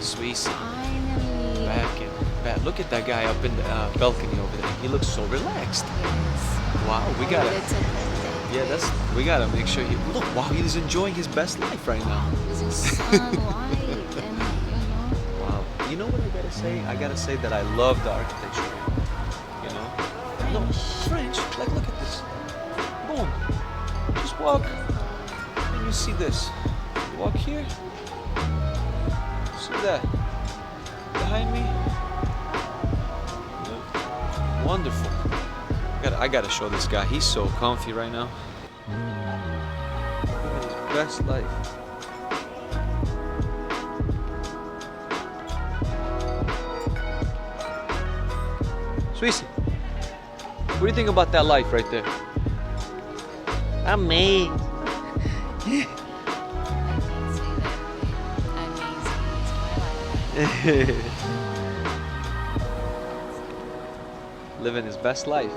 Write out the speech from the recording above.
Sweetie. Finally. Back. Look at that guy up in the balcony over there. He looks so relaxed. Yes. Wow, we Oh, gotta. that's a birthday. Yeah, we gotta make sure he. Look, wow, he's enjoying his best life right now. This is sunlight and Wow. You know what I gotta say? I gotta say that I love the architecture. You know? No, French. Like, look at this. Boom. Just walk, and you see this. Walk here. See that? Behind me. Wonderful. I gotta show this guy. He's so comfy right now. Living his best life. Sweetie, what do you think about that life right there? Amazing. I can't say that. Amazing. It's my life. Living his best life.